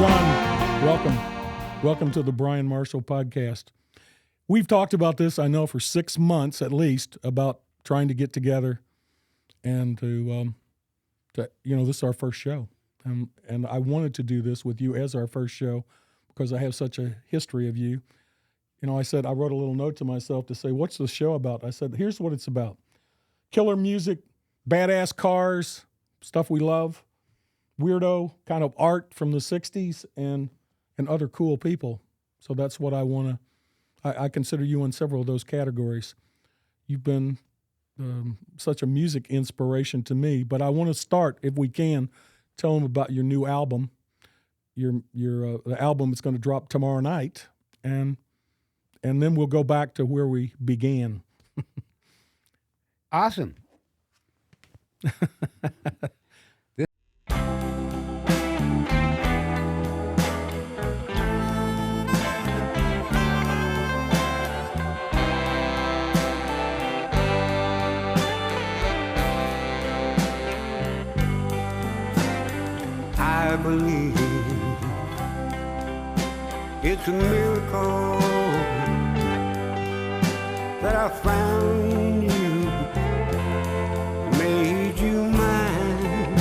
John, welcome. Welcome to the Bryan Marshall podcast. We've talked about this, I know, for 6 months at least, about trying to get together and to this is our first show. And I wanted to do this with you as our first show because I have such a history of you. You know, I wrote a little note to myself to say, what's the show about? I said, here's what it's about. Killer music, badass cars, stuff we love, weirdo kind of art from the 60s, and other cool people. So that's what I want to, I consider you in several of those categories. You've been such a music inspiration to me, but I want to start, if we can, tell them about your new album. The album is going to drop tomorrow night, and then we'll go back to where we began. Awesome. I believe it's a miracle that I found you, made you mine,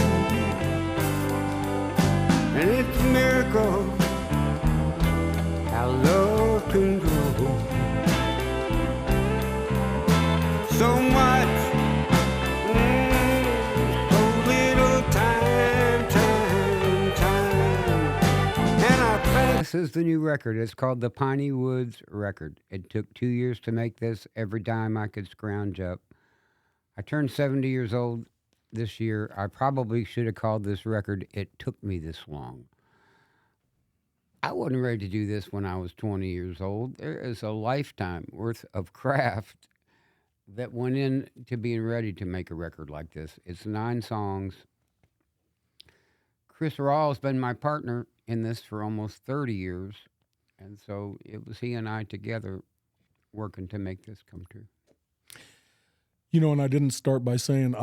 and it's a miracle how love can grow so much. This is the new record. It's called the Piney Woods record. It took 2 years to make this, every dime I could scrounge up. I turned 70 years old this year. I probably should have called this record It Took Me This Long. I wasn't ready to do this when I was 20 years old. There is a lifetime worth of craft that went into being ready to make a record like this. It's 9 songs. Chris Rawls has been my partner in this for almost 30 years, and so it was he and I together working to make this come true. You know, and I didn't start by saying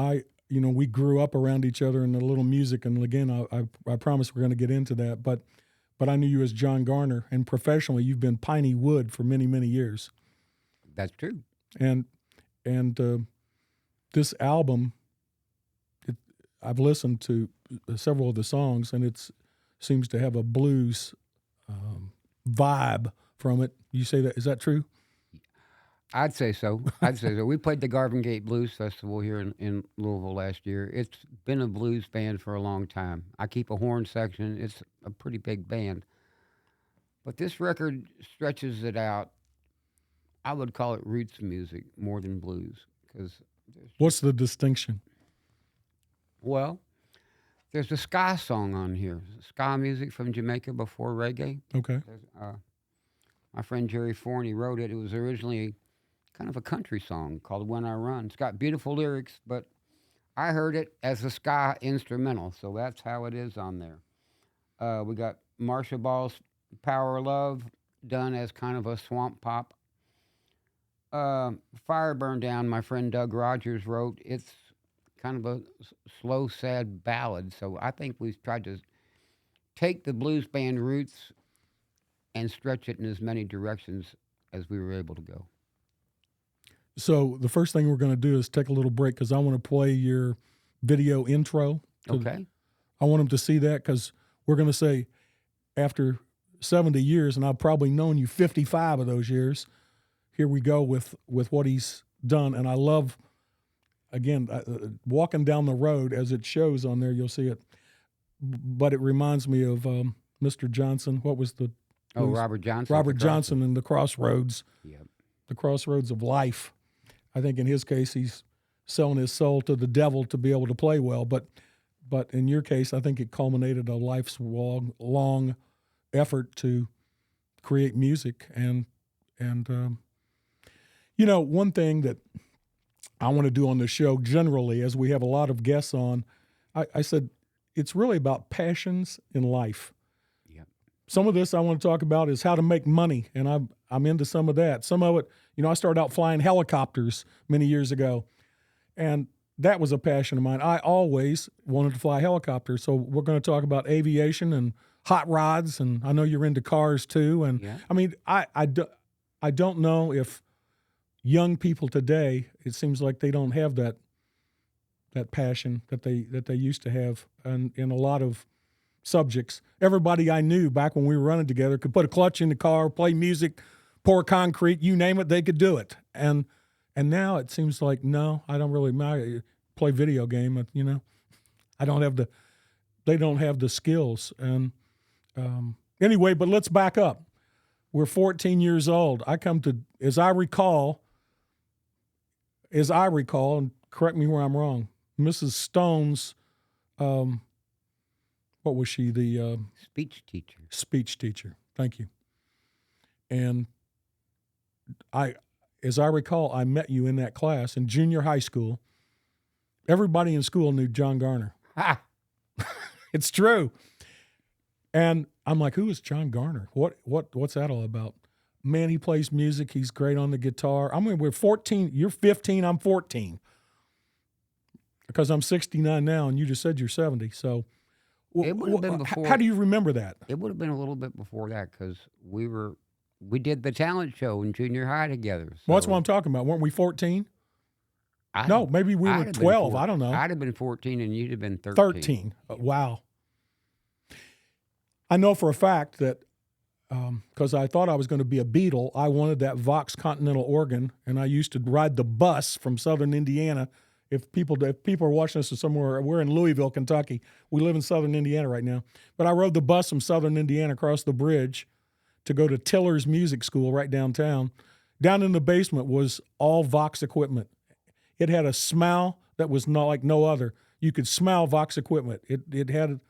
we grew up around each other in a little music, and again, I promise we're going to get into that, but I knew you as John Garner, and professionally, you've been Piney Wood for many, many years. That's true. And this album, I've listened to several of the songs, and it seems to have a blues vibe from it. You say that, is that true? I'd say so. We played the Garvin Gate Blues Festival here in Louisville last year. It's been a blues band for a long time. I keep a horn section. It's a pretty big band. But this record stretches it out. I would call it roots music more than blues. What's the distinction? Well, there's a ska song on here, ska music from Jamaica before reggae. Okay. My friend Jerry Forney wrote it. It was originally kind of a country song called When I Run. It's got beautiful lyrics, but I heard it as a ska instrumental, so that's how it is on there. We got Marcia Ball's Power of Love done as kind of a swamp pop. Fire Burned Down, my friend Doug Rogers wrote. It's kind of a slow, sad ballad. So I think we've tried to take the blues band roots and stretch it in as many directions as we were able to go. So the first thing we're going to do is take a little break because I want to play your video intro. Okay. I want them to see that because we're going to say after 70 years, and I've probably known you 55 of those years, here we go with what he's done. And I love, again, walking down the road, as it shows on there, you'll see it. But it reminds me of Mr. Johnson. What was the... Robert Johnson. Robert Johnson and the Crossroads. Yep. The Crossroads of life. I think in his case, he's selling his soul to the devil to be able to play well. But in your case, I think it culminated a life's long effort to create music. And one thing that I want to do on the show generally, as we have a lot of guests on, I said it's really about passions in life. Yep. Some of this I want to talk about is how to make money, and I'm into some of that. Some of it, I started out flying helicopters many years ago, and that was a passion of mine. I always wanted to fly helicopters. So we're going to talk about aviation and hot rods, and I know you're into cars too. And Yeah. I mean, I don't know if young people today, it seems like they don't have that passion that they used to have in a lot of subjects. Everybody I knew back when we were running together could put a clutch in the car, play music, pour concrete, you name it, they could do it. And now it seems like, no, I don't really matter. Play video game, you know. They don't have the skills. And anyway, but let's back up. We're 14 years old. I come to, as I recall, and correct me where I'm wrong, Mrs. Stone's, what was she? The Speech teacher. Speech teacher. Thank you. And as I recall, I met you in that class in junior high school. Everybody in school knew John Garner. Ha! It's true. And I'm like, who is John Garner? What's that all about? Man, he plays music. He's great on the guitar. I mean, we're 14. You're 15. I'm 14. Because I'm 69 now, and you just said you're 70. So, It would have been before. How do you remember that? It would have been a little bit before that because we did the talent show in junior high together. So Well, that's what I'm talking about. Weren't we 14? I'd- No, maybe we I'd were have been 12. four- I don't know. I'd have been 14 and you'd have been 13. 13. Wow. I know for a fact that because I thought I was going to be a Beatle, I wanted that Vox Continental organ, and I used to ride the bus from southern Indiana. If people are watching us somewhere, we're in Louisville, Kentucky. We live in southern Indiana right now. But I rode the bus from southern Indiana across the bridge to go to Tiller's Music School right downtown. Down in the basement was all Vox equipment. It had a smell that was not like no other. You could smell Vox equipment. It had,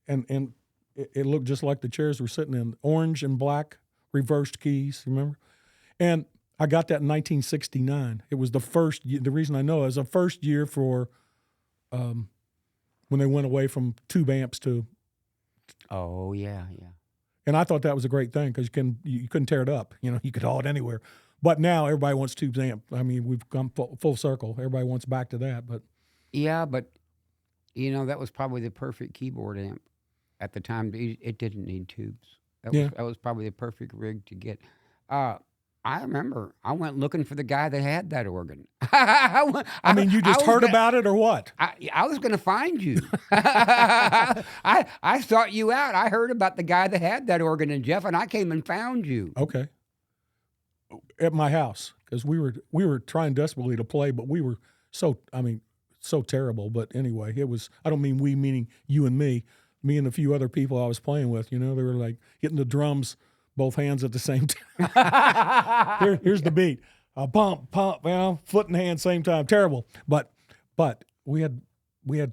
and it looked just like the chairs we're sitting in, orange and black reversed keys. Remember? And I got that in 1969. It was the first. The reason I know it was the first year for when they went away from tube amps to. Oh yeah. And I thought that was a great thing because you couldn't tear it up. You know, you could haul it anywhere. But now everybody wants tube amp. I mean, we've come full circle. Everybody wants back to that. But Yeah, but that was probably the perfect keyboard amp at the time. It didn't need tubes. That was probably the perfect rig to get. I remember I went looking for the guy that had that organ. I mean, you just heard about it or what? I was going to find you. I sought you out. I heard about the guy that had that organ, and Jeff, and I came and found you. Okay. At my house, because we were trying desperately to play, but we were so terrible. But anyway, it was. I don't mean we, meaning you and me and a few other people I was playing with. You know, they were like hitting the drums, both hands at the same time. Here's the beat. Pump, foot and hand same time. Terrible. But we had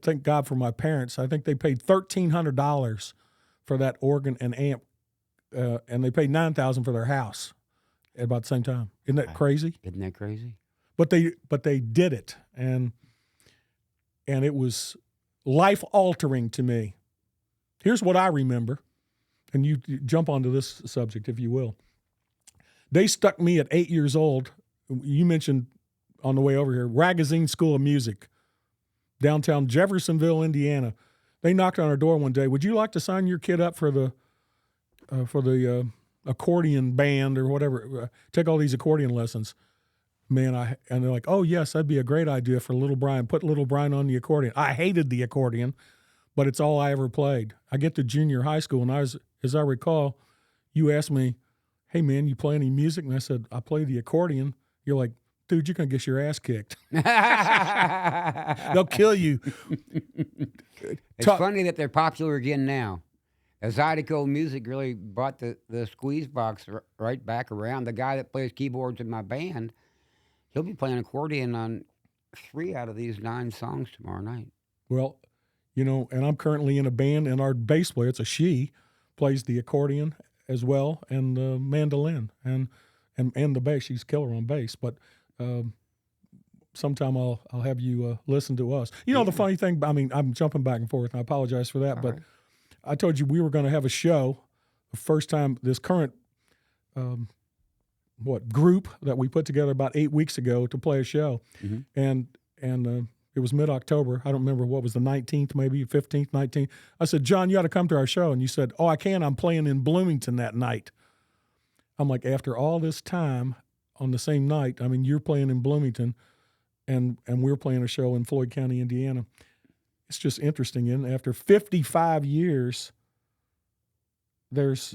thank God for my parents. I think they paid $1,300 for that organ and amp, and they paid $9,000 for their house at about the same time. Isn't that crazy? Isn't that crazy? But they did it, and it was life altering to me. Here's what I remember. And you jump onto this subject, if you will. They stuck me at 8 years old. You mentioned on the way over here, Ragazine School of Music, downtown Jeffersonville, Indiana. They knocked on our door one day. Would you like to sign your kid up for the accordion band or whatever? Take all these accordion lessons. Man, and they're like, oh yes, that'd be a great idea for little Bryan. Put little Bryan on the accordion. I hated the accordion, but it's all I ever played. I get to junior high school, and as I recall, you asked me, hey, man, you play any music? And I said, I play the accordion. You're like, dude, you're going to get your ass kicked. They'll kill you. It's funny that they're popular again now. As Zydeco Music really brought the squeeze box right back around. The guy that plays keyboards in my band, he'll be playing accordion on 3 out of these 9 songs tomorrow night. Well, and I'm currently in a band, and our bass player, it's a she, plays the accordion as well, and the mandolin, and the bass. She's killer on bass. But sometime I'll have you listen to us. The funny thing, I mean, I'm jumping back and forth, and I apologize for that. But right. I told you we were going to have a show the first time this current group that we put together about 8 weeks ago to play a show, Mhm. and it was mid-October. I don't remember what was the 19th, maybe 15th, 19th. I said, John, you ought to come to our show, and you said, oh, I can. I'm playing in Bloomington that night. I'm like, after all this time on the same night, I mean, you're playing in Bloomington, and we're playing a show in Floyd County, Indiana. It's just interesting. And after 55 years, there's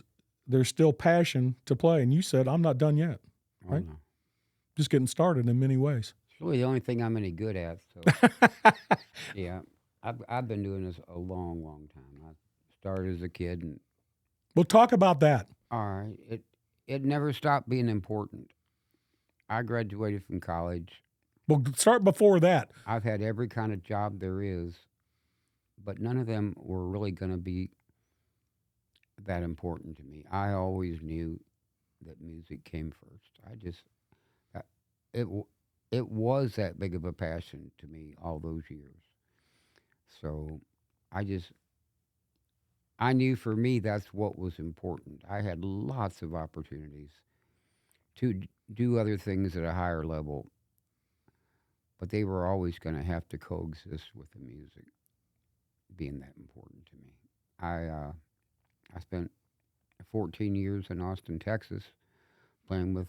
still passion to play. And you said, I'm not done yet, Oh, right? no. Just getting started in many ways. It's really the only thing I'm any good at. So yeah, I've been doing this a long, long time. I started as a kid, and Well, talk about that. all right, it never stopped being important. I graduated from college. Well, start before that. I've had every kind of job there is, but none of them were really going to be that important to me. I always knew that music came first. Uh, it was that big of a passion to me all those years. So I just I knew for me that's what was important. I had lots of opportunities to do other things at a higher level, but they were always going to have to coexist with the music being that important to me. I spent 14 years in Austin, Texas, playing with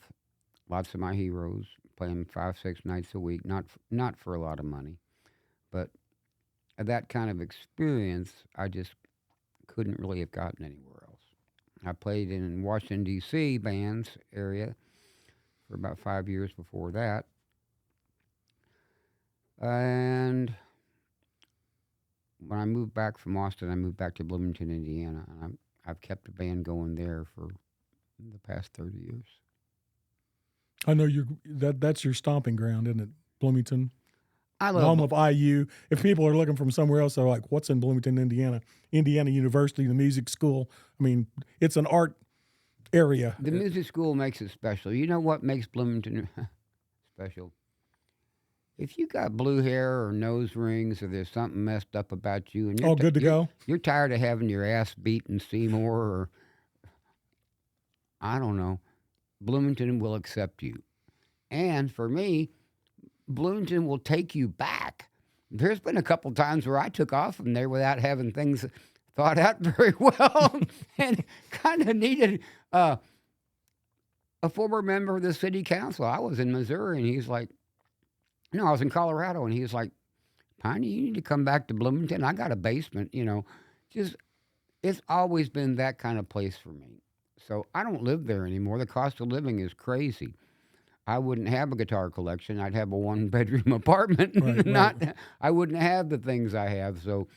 lots of my heroes, playing 5, 6 nights a week, not for a lot of money, but that kind of experience I just couldn't really have gotten anywhere else. I played in Washington, D.C. bands area for about 5 years before that. And when I moved back from Austin, I moved back to Bloomington, Indiana, and I've kept a band going there for the past 30 years. I know that's your stomping ground, isn't it? Bloomington, I the love home of IU. If people are looking from somewhere else, they're like, what's in Bloomington, Indiana? Indiana University, the music school. I mean, it's an art area. the music school makes it special. You know what makes Bloomington special? If you got blue hair or nose rings or there's something messed up about you and All good to go? you're tired of having your ass beat in Seymour or I don't know, Bloomington will accept you. And for me, Bloomington will take you back. There's been a couple times where I took off from there without having things thought out very well and kind of needed a former member of the city council. I was in Missouri and he's like, no, I was in Colorado and he was like, Piney, you need to come back to Bloomington. I got a basement, just it's always been that kind of place for me. So I don't live there anymore. The cost of living is crazy. I wouldn't have a guitar collection. I'd have a 1-bedroom apartment. Right. I wouldn't have the things I have. So,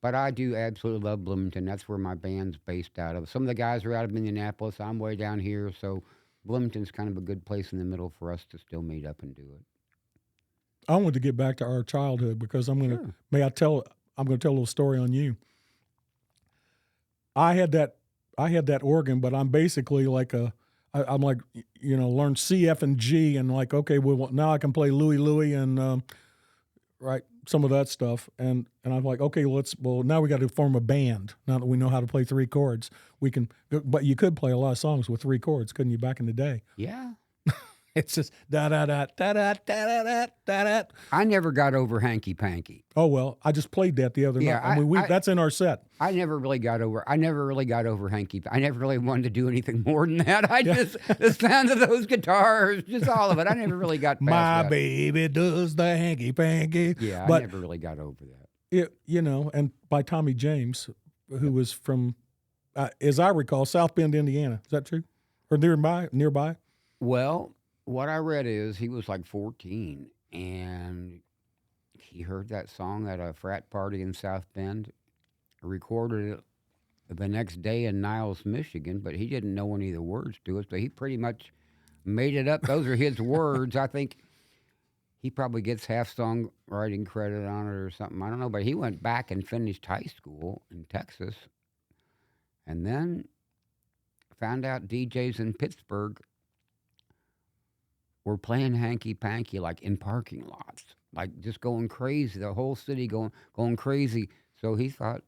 but I do absolutely love Bloomington. That's where my band's based out of. Some of the guys are out of Indianapolis. I'm way down here. So Bloomington's kind of a good place in the middle for us to still meet up and do it. I want to get back to our childhood because I'm going to, Sure. I'm going to tell a little story on you. I had that organ, but I'm basically like I'm like, learn C, F, and G, and like, okay, well, now I can play Louie, and right, some of that stuff, and I'm like, okay, now we got to form a band. Now that we know how to play 3 chords, we can. But you could play a lot of songs with 3 chords, couldn't you? Back in the day, Yeah. it's just da da da da da da da da da. I never got over Hanky Panky. Oh well, I just played that the other Yeah, night. I mean, that's in our set. I never really got over Hanky. I never really wanted to do anything more than that. The sound of those guitars, just all of it. I never really got past My that. baby does the hanky panky. Yeah, but I never really got over that. and by Tommy James, who was from, as I recall, South Bend, Indiana. Is that true? Or nearby? Well, what I read is he was like 14 and he heard that song at a frat party in South Bend, recorded it the next day in Niles, Michigan, but he didn't know any of the words to it, so he pretty much made it up. Those are his words. I think he probably gets half songwriting credit on it or something. I don't know, but he went back and finished high school in Texas and then found out DJs in Pittsburgh were playing Hanky Panky like in parking lots, like just going crazy. The whole city going crazy. So he thought,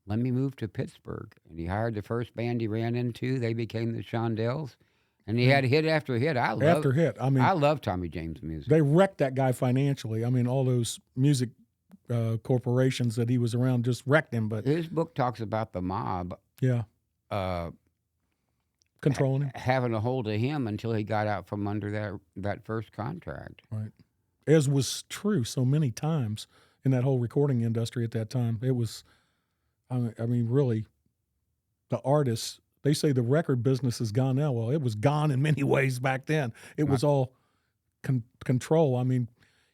let me move to Pittsburgh. And he hired the first band he ran into. They became the Shondells. And he had hit after hit. After hit. I mean, I love Tommy James music. they wrecked that guy financially. I mean, all those music corporations that he was around just wrecked him. But His book talks about the mob yeah, uh, controlling him. having a hold of him until he got out from under that first contract. Right. As was true so many times in that whole recording industry at that time. It was, I mean, really, the artists, they say the record business is gone now. Well, it was gone in many ways back then. It was all control. I mean,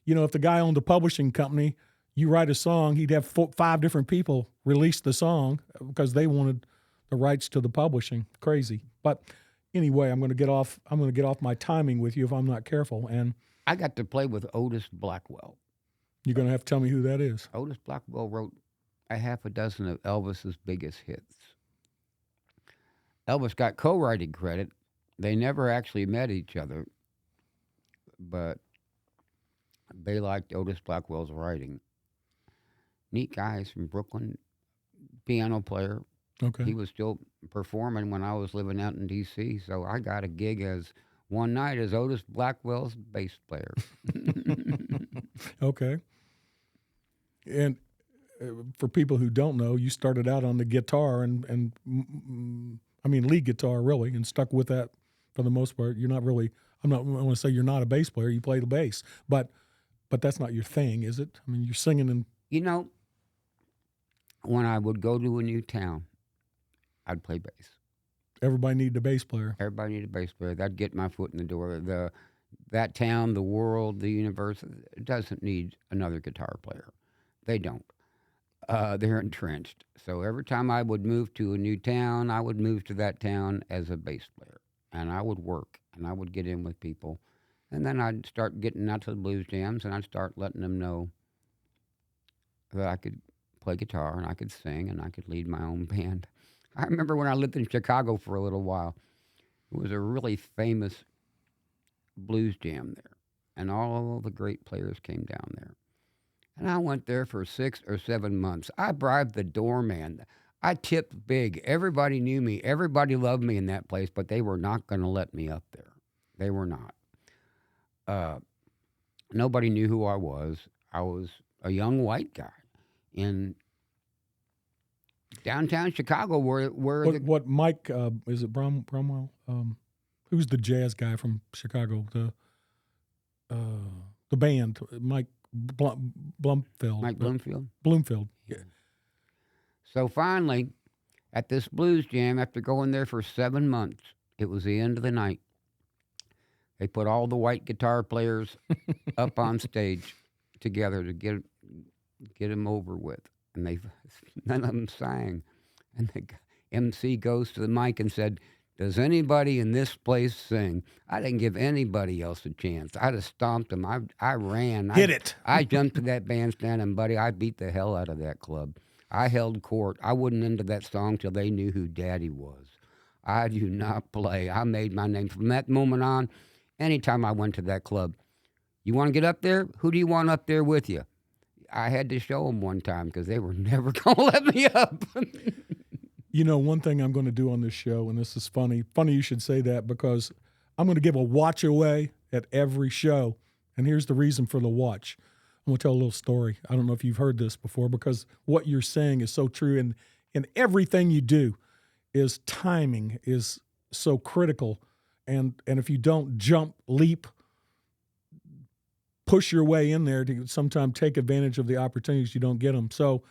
you know, if the guy owned a publishing company, you write a song, he'd have 5 different people release the song because they wanted the rights to the publishing. Crazy. But anyway, I'm going to get off my timing with you if I'm not careful. And I got to play with Otis Blackwell. you're going to have to tell me who that is. Otis Blackwell wrote a half a dozen of Elvis's biggest hits. Elvis got co-writing credit. They never actually met each other, but they liked Otis Blackwell's writing. Neat guy, he's from Brooklyn, piano player. Okay. He was still performing when I was living out in D.C., so I got a gig one night as Otis Blackwell's bass player. Okay. And for people who don't know, you started out on the guitar and I mean lead guitar really, and stuck with that for the most part. You're not really. I want to say you're not a bass player. You play the bass, but that's not your thing, is it? I mean, you're singing and You know, when I would go to a new town, I'd play bass. everybody needed a bass player. Everybody needed a bass player. That'd get my foot in the door. That town, the world, the universe, it doesn't need another guitar player. They don't. They're entrenched. So every time I would move to a new town, I would move to that town as a bass player. And I would work, and I would get in with people. And then I'd start getting out to the blues jams, and I'd start letting them know that I could play guitar, and I could sing, and I could lead my own band. I remember when I lived in Chicago for a little while, it was a really famous blues jam there, and all the great players came down there. And I went there for 6 or 7 months. I bribed the doorman. I tipped big. Everybody knew me. Everybody loved me in that place, but they were not going to let me up there. They were not. Nobody knew who I was. I was a young white guy in downtown Chicago, where What Mike is it Bromwell? Who's the jazz guy from Chicago? The band Mike Blumfield. Mike Bloomfield. Bloomfield. Yeah. So finally, at this blues jam, after going there for 7 months, it was the end of the night. They put all the white guitar players up on stage together to get them over with, and none of them sang. And the MC goes to the mic and said, "Does anybody in this place sing?" I didn't give anybody else a chance. I just stomped them. I ran. Hit it. I jumped to that bandstand, and buddy, I beat the hell out of that club. I held court. I wouldn't into that song till they knew who Daddy was. I do not play. I made my name. From that moment on, anytime I went to that club, you want to get up there? Who do you want up there with you? I had to show them one time because they were never going to let me up. You know, one thing I'm going to do on this show, and this is funny. Funny you should say that, because I'm going to give a watch away at every show. And here's the reason for the watch. I'm going to tell a little story. I don't know if you've heard this before, because what you're saying is so true. And in everything you do is timing is so critical. And if you don't jump, leap, push your way in there to sometimes take advantage of the opportunities, you don't get them. So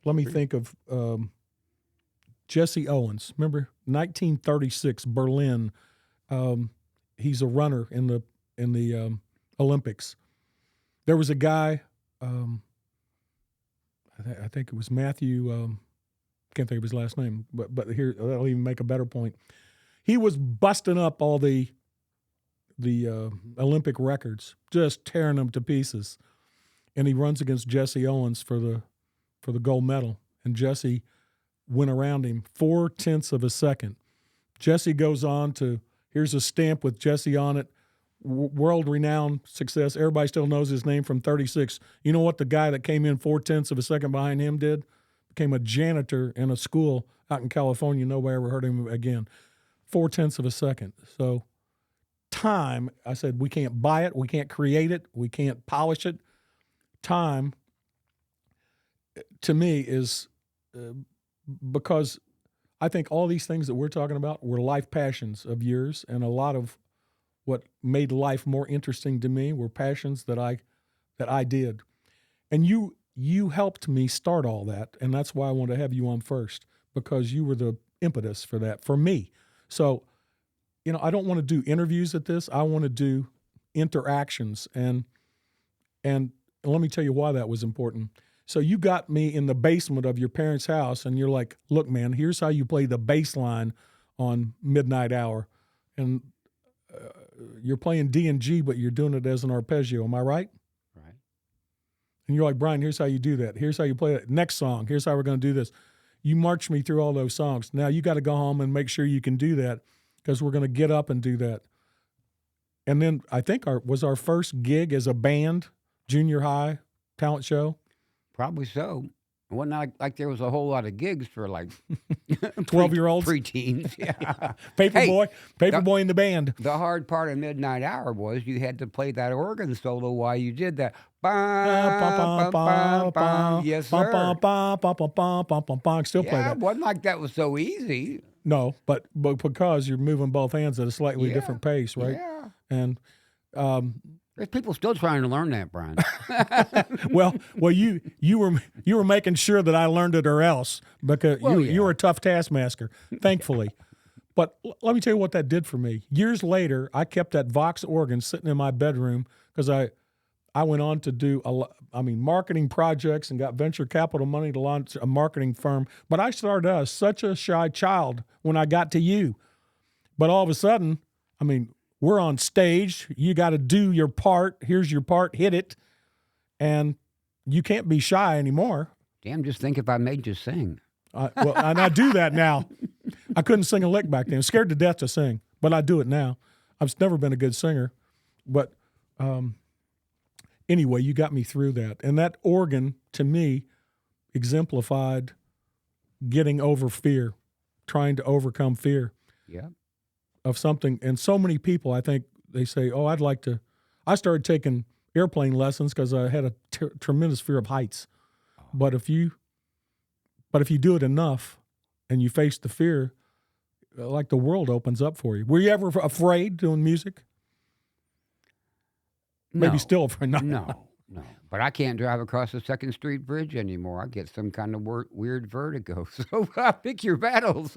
let me think of Jesse Owens. Remember 1936 Berlin. He's a runner in the Olympics. There was a guy, I think it was Matthew. Can't think of his last name, but here that'll even make a better point. He was busting up all the Olympic records, just tearing them to pieces. And he runs against Jesse Owens for the gold medal. And Jesse went around him 0.4 of a second. Jesse goes on to, here's a stamp with Jesse on it, world-renowned success. Everybody still knows his name from 36. You know what the guy that came in 0.4 of a second behind him did? Became a janitor in a school out in California. Nobody ever heard him again. 0.4 of a second. So time, I said, we can't buy it, we can't create it, we can't polish it. Time, to me, is because I think all these things that we're talking about were life passions of yours, and a lot of what made life more interesting to me were passions that I did. And you helped me start all that, and that's why I wanted to have you on first, because you were the impetus for that, for me. So, I don't want to do interviews at this. I want to do interactions, and let me tell you why that was important. So you got me in the basement of your parents' house, and you're like, look, man, here's how you play the bass line on Midnight Hour. And you're playing D and G, but you're doing it as an arpeggio. Am I right? Right. And you're like, Bryan, here's how you do that. Here's how you play it. Next song, here's how we're going to do this. You marched me through all those songs. Now you got to go home and make sure you can do that, because we're going to get up and do that. And then I think was our first gig as a band, junior high talent show. Probably so. It wasn't like there was a whole lot of gigs for like 12-year-olds, preteens. Yeah. Paperboy in the band. The hard part of Midnight Hour was you had to play that organ solo while you did that. Yes, sir. Still play that. It wasn't like that was so easy. No, but because you're moving both hands at a slightly different pace, right? Yeah. And there's people still trying to learn that, Bryan. well, you were making sure that I learned it or else, because you were a tough taskmaster, thankfully. But let me tell you what that did for me. Years later, I kept that Vox organ sitting in my bedroom, because I went on to do marketing projects and got venture capital money to launch a marketing firm. But I started out as such a shy child when I got to you. But all of a sudden, we're on stage. You got to do your part. Here's your part. Hit it. And you can't be shy anymore. Damn, just think if I made you sing. And I do that now. I couldn't sing a lick back then. I was scared to death to sing, but I do it now. I've never been a good singer. But anyway, you got me through that. And that organ, to me, exemplified getting over fear, trying to overcome fear. Yeah. Of something. And so many people, I think, they say, oh, I'd like to. I started taking airplane lessons because I had a tremendous fear of heights. But if you do it enough and you face the fear, like the world opens up for you. Were you ever afraid doing music? No. Maybe still afraid. No. But I can't drive across the 2nd Street Bridge anymore. I get some kind of weird vertigo. So pick your battles.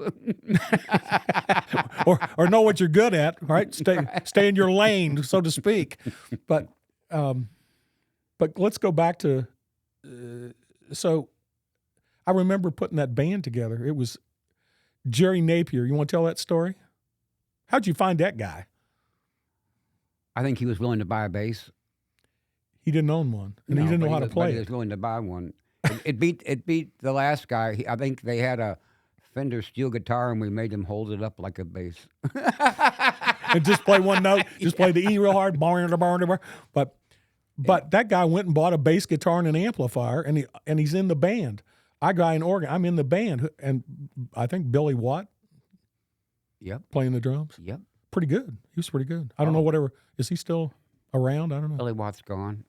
or know what you're good at, right? Stay in your lane, so to speak. But let's go back to. So I remember putting that band together. It was Jerry Napier. You want to tell that story? How'd you find that guy? I think he was willing to buy a bass. He didn't own one, and he didn't know how to play it. He was willing to buy one. It beat the last guy. I think they had a Fender steel guitar, and we made him hold it up like a bass. And just play one note, just play the E real hard. But that guy went and bought a bass guitar and an amplifier, and he's in the band. I got an organ. I'm in the band, and I think Billy Watt. Yep. Playing the drums. Yep. Pretty good. He was pretty good. I don't know whatever. Is he still around? I don't know. Billy Watt's gone.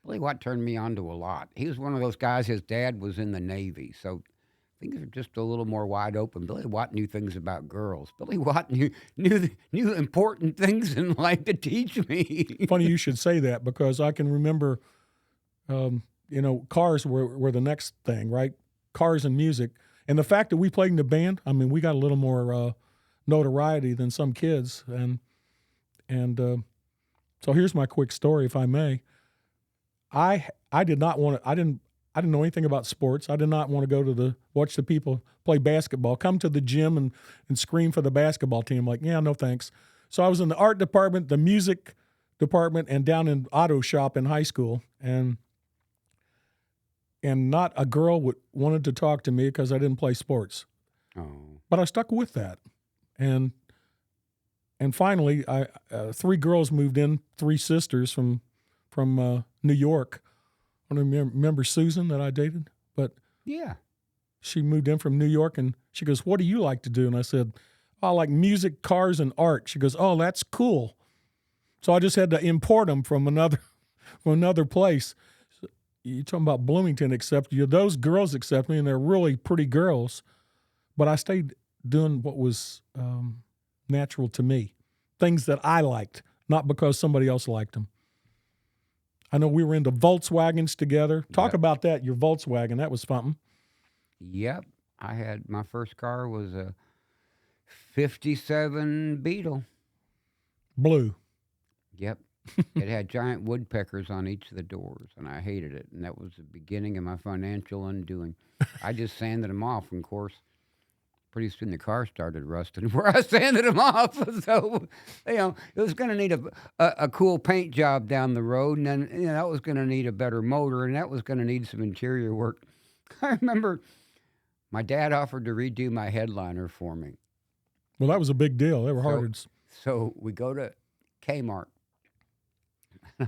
Billy Watt turned me on to a lot. He was one of those guys, his dad was in the Navy, so things are just a little more wide open. Billy Watt knew things about girls. Billy Watt knew important things in life to teach me. Funny you should say that, because I can remember, cars were the next thing, right? Cars and music. And the fact that we played in the band, we got a little more notoriety than some kids. And so here's my quick story, if I may. I did not want to. I didn't know anything about sports. I did not want to go to watch the people play basketball, come to the gym and scream for the basketball team. Like, yeah, no thanks. So I was in the art department, the music department, and down in auto shop in high school. And not a girl wanted to talk to me because I didn't play sports. Oh. But I stuck with that. And finally, 3 girls moved in, 3 sisters from New York. I don't remember Susan that I dated, but yeah, she moved in from New York, and she goes, "What do you like to do?" And I said, I like music, cars, and art. She goes, oh, that's cool. So I just had to import them from another place. You're talking about Bloomington accept you. Those girls accept me, and they're really pretty girls. But I stayed doing what was natural to me, things that I liked, not because somebody else liked them. I know we were into Volkswagens together. Talk about that, your Volkswagen. That was something. Yep. My first car was a 57 Beetle. Blue. Yep. It had giant woodpeckers on each of the doors, and I hated it. And that was the beginning of my financial undoing. I just sanded them off, and of course, pretty soon the car started rusting where I sanded them off. So, it was going to need a cool paint job down the road, and then that was going to need a better motor, and that was going to need some interior work. I remember my dad offered to redo my headliner for me. Well, that was a big deal. They were hard. So we go to Kmart.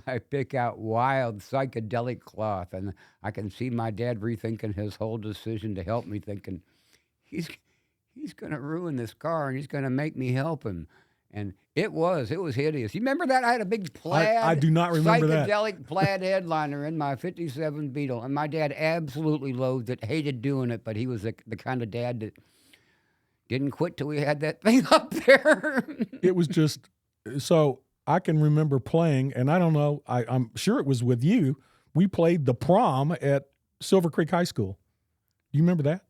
I pick out wild psychedelic cloth, and I can see my dad rethinking his whole decision to help me, thinking, he's going to ruin this car, and he's going to make me help him. And it was hideous. You remember that? I had a big plaid, I do not remember psychedelic plaid headliner in my 57 Beetle, and my dad absolutely loathed it, hated doing it, but he was the kind of dad that didn't quit till we had that thing up there. It was just so. I can remember playing, and I don't know, I'm sure it was with you. We played the prom at Silver Creek High School. You remember that?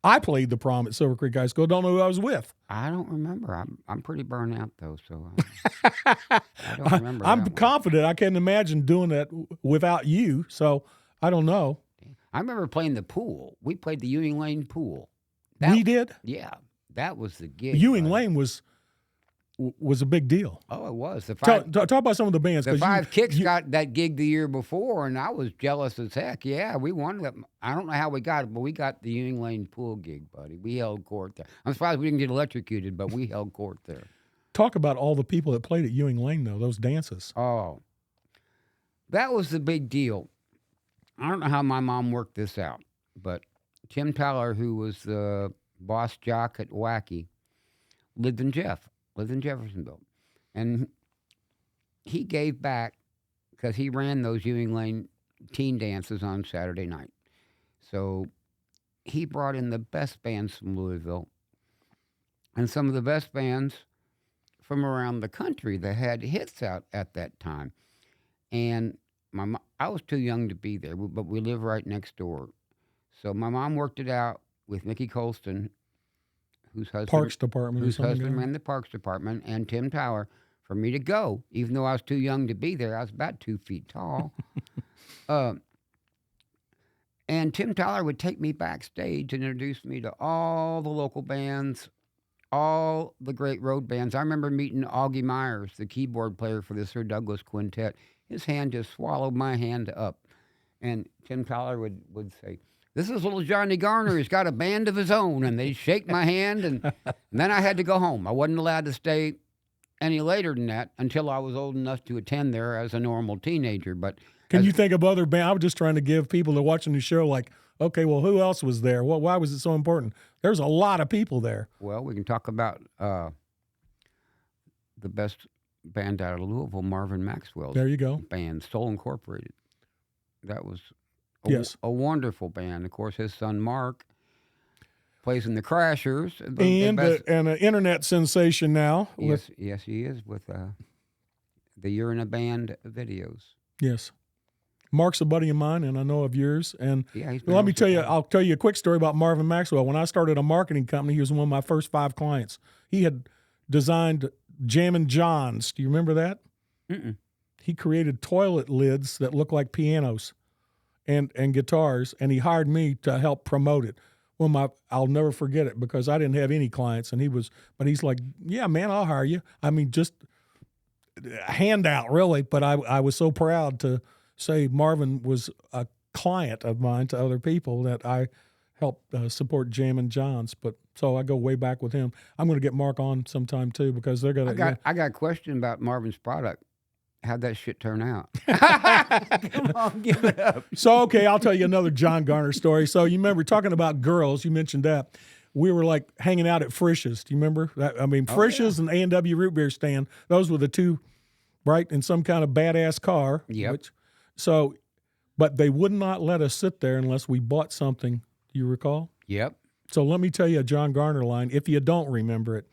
I played the prom at Silver Creek High School. Don't know who I was with. I don't remember. I'm pretty burnt out, though, so I don't remember. I'm confident. I can't imagine doing that without you, so I don't know. I remember playing the pool. We played the Ewing Lane pool. We did? Yeah, that was the gig. Ewing Lane was a big deal. Oh, it was. Talk about some of the bands. The Five Kicks got that gig the year before, and I was jealous as heck. Yeah, we won it. I don't know how we got it, but we got the Ewing Lane pool gig, buddy. We held court there. I'm surprised we didn't get electrocuted, but we held court there. Talk about all the people that played at Ewing Lane, though, those dances. Oh, that was the big deal. I don't know how my mom worked this out, but Tim Tyler, who was the boss jock at Wacky, lived in Jeffersonville. And he gave back because he ran those Ewing Lane teen dances on Saturday night. So he brought in the best bands from Louisville and some of the best bands from around the country that had hits out at that time. And I was too young to be there, but we live right next door. So my mom worked it out with Mickey Colston, whose husband ran the Parks Department, and Tim Tyler, for me to go, even though I was too young to be there. I was about 2 feet tall. And Tim Tyler would take me backstage and introduce me to all the local bands, all the great road bands. I remember meeting Augie Myers, the keyboard player for the Sir Douglas Quintet. His hand just swallowed my hand up. And Tim Tyler would say, "This is little Johnny Garner. He's got a band of his own." And they'd shake my hand, and then I had to go home. I wasn't allowed to stay any later than that until I was old enough to attend there as a normal teenager. But can you think of other bands? I was just trying to give people that are watching the show, like, okay, well, who else was there? Why was it so important? There's a lot of people there. Well, we can talk about the best band out of Louisville, Marvin Maxwell's there you go. band, Soul Incorporated. That was a wonderful band. Of course, his son Mark plays in the Crashers. And an internet sensation now. Yes, he is with the You're in a Band videos. Yes. Mark's a buddy of mine, and I know of yours. And yeah, I'll tell you a quick story about Marvin Maxwell. When I started a marketing company, he was one of my first 5 clients. He had designed Jammin' John's. Do you remember that? Mm-mm. He created toilet lids that look like pianos and guitars, and he hired me to help promote it. Well, I'll never forget it because I didn't have any clients, and he's like, "Yeah, man, I'll hire you." I mean, just a handout, really. But I was so proud to say Marvin was a client of mine to other people that I helped support Jammin' John's. But so I go way back with him. I'm going to get Mark on sometime too because they're going to. I got a question about Marvin's product. How'd that shit turn out? Come on, give it up. So, okay, I'll tell you another John Garner story. So you remember talking about girls, you mentioned that. we were like hanging out at Frisch's. Do you remember that? I mean, Frisch's and A&W root beer stand. Those were the two, right? In some kind of badass car. Yep. But they would not let us sit there unless we bought something. Do you recall? Yep. So let me tell you a John Garner line, if you don't remember it.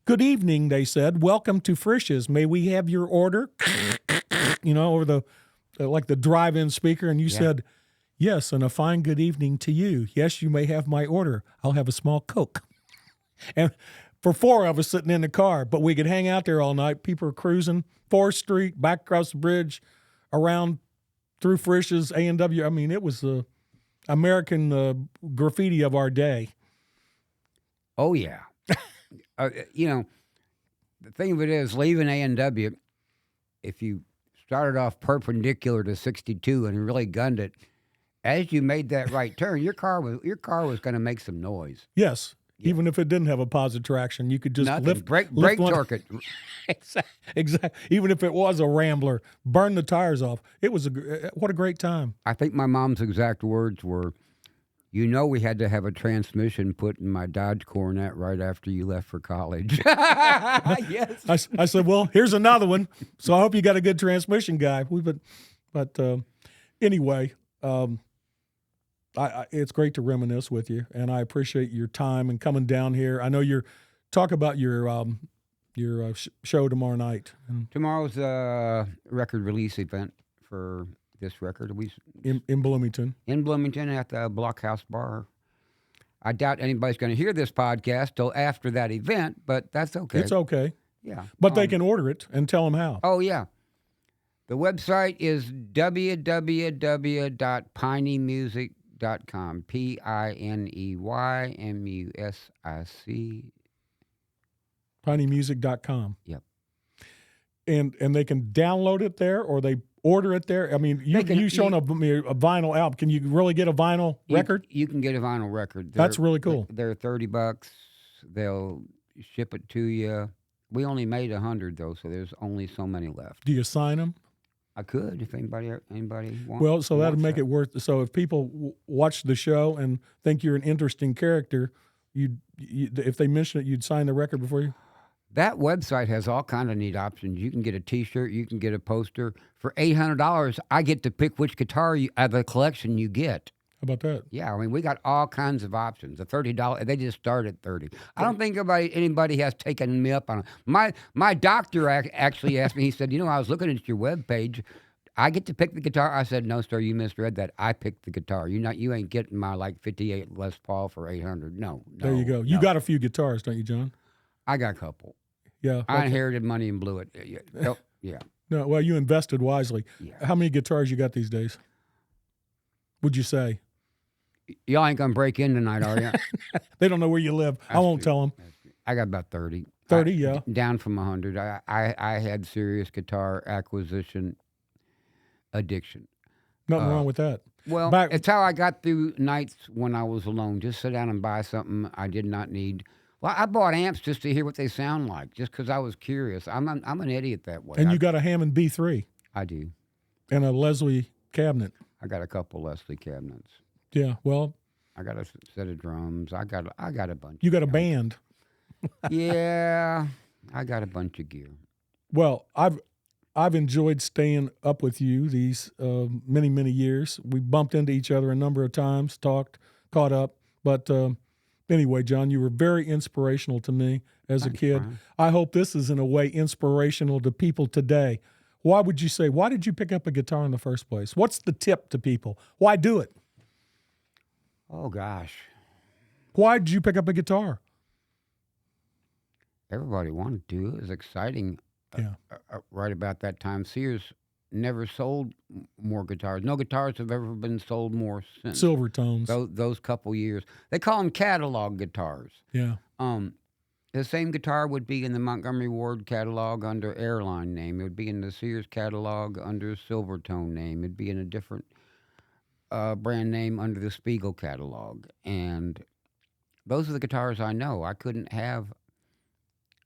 Good evening, they said. Welcome to Frisch's. May we have your order? Over the like the drive-in speaker, and you said, yes, and a fine good evening to you. Yes, you may have my order. I'll have a small Coke. And for 4 of us sitting in the car, but we could hang out there all night. People are cruising 4th Street, back across the bridge, around through Frisch's, A&W. I mean, it was the American graffiti of our day. Oh, yeah. The thing of it is, leaving A&W, if you started off perpendicular to 62 and really gunned it, as you made that right turn, your car was going to make some noise. Yes. Even if it didn't have a positive traction, you could just lift brake torque it. Exactly. Even if it was a Rambler, burn the tires off. It was what a great time. I think my mom's exact words were, we had to have a transmission put in my Dodge Coronet right after you left for college. Yes. I said, well, here's another one. So I hope you got a good transmission guy. Anyway, it's great to reminisce with you, and I appreciate your time and coming down here. I know talk about your show tomorrow night. Tomorrow's a record release event for this record. In Bloomington. In Bloomington at the Blockhouse Bar. I doubt anybody's going to hear this podcast till after that event, but that's okay. It's okay. Yeah. But they can order it and tell them how. Oh, yeah. The website is www.pineymusic.com. PINEYMUSIC. Pineymusic.com. Yep. And they can download it there, or they order it there. I mean, you showing a vinyl album. Can you really get a vinyl record? You can get a vinyl record. That's really cool. They're $30. They'll ship it to you. We only made 100 though, so there's only so many left. Do you sign them? I could if anybody wants. Well, so that'd make it worth. So if people watch the show and think you're an interesting character, if they mention it, you'd sign the record before you. That website has all kind of neat options. You can get a T-shirt, you can get a poster. For $800, I get to pick which guitar out of the collection you get. How about that? Yeah, I mean, we got all kinds of options. The $30, they just start at $30. I don't think anybody has taken me up on it. My doctor actually asked me. He said, I was looking at your webpage. I get to pick the guitar. I said, no, sir, you misread that. I picked the guitar. You ain't getting my 58 Les Paul for $800. No. There you go. You got a few guitars, don't you, John? I got a couple. Yeah. Okay. I inherited money and blew it. Yeah. No, well, you invested wisely. Yeah. How many guitars you got these days? Would you say? Y'all ain't gonna break in tonight, are you? They don't know where you live. I won't tell them. I got about 30. 30, yeah. Down from 100. I had serious guitar acquisition addiction. Nothing wrong with that. Well, it's how I got through nights when I was alone. Just sit down and buy something I did not need. Well, I bought amps just to hear what they sound like, just because I was curious. I'm an idiot that way. And you got a Hammond B3. I do. And a Leslie cabinet. I got a couple Leslie cabinets. Yeah, well. I got a set of drums. I got a bunch. You got a band. Yeah, I got a bunch of gear. Well, I've enjoyed staying up with you these many, many years. We bumped into each other a number of times, talked, caught up. But anyway, John, you were very inspirational to me as a kid. Bryan. I hope this is, in a way, inspirational to people today. Why did you pick up a guitar in the first place? What's the tip to people? Why do it? Oh, gosh. Why did you pick up a guitar? Everybody wanted to. It was exciting. Yeah. Right about that time. Sears never sold more guitars. No guitars have ever been sold more since. Silvertones. Those couple years. They call them catalog guitars. Yeah. The same guitar would be in the Montgomery Ward catalog under Airline name. It would be in the Sears catalog under Silvertone name. It'd be in a different brand name under the Spiegel catalog. And those are the guitars I know. I couldn't have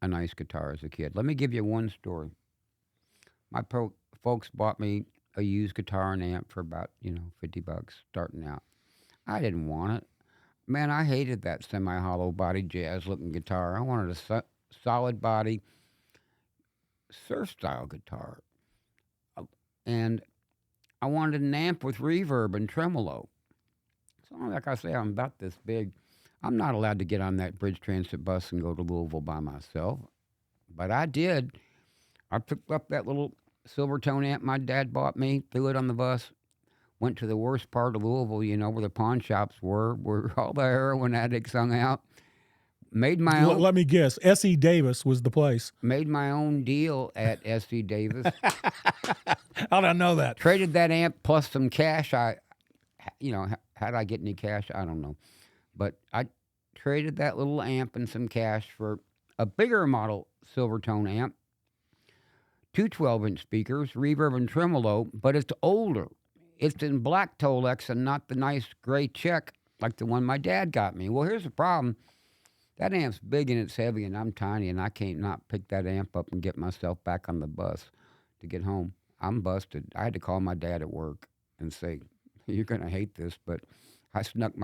a nice guitar as a kid. Let me give you one story. My folks bought me a used guitar and amp for about, $50 starting out. I didn't want it. Man, I hated that semi-hollow body jazz-looking guitar. I wanted a solid body surf-style guitar, Uh, and I wanted an amp with reverb and tremolo. So, like I say, I'm about this big. I'm not allowed to get on that Bridge Transit bus and go to Louisville by myself, but I did. I picked up that little Silvertone amp my dad bought me, threw it on the bus, went to the worst part of Louisville, where the pawn shops were, where all the heroin addicts hung out. Made my own. Let me guess. S.E. Davis was the place. Made my own deal at S.E. Davis. How did I know that? Traded that amp plus some cash. How'd I get any cash? I don't know. But I traded that little amp and some cash for a bigger model Silvertone amp, two 12-inch speakers, reverb and tremolo, but it's older. It's in black Tolex and not the nice gray check like the one my dad got me. Well, here's the problem. That amp's big and it's heavy, and I'm tiny, and I can't not pick that amp up and get myself back on the bus to get home. I'm busted. I had to call my dad at work and say, "You're gonna hate this, but I snuck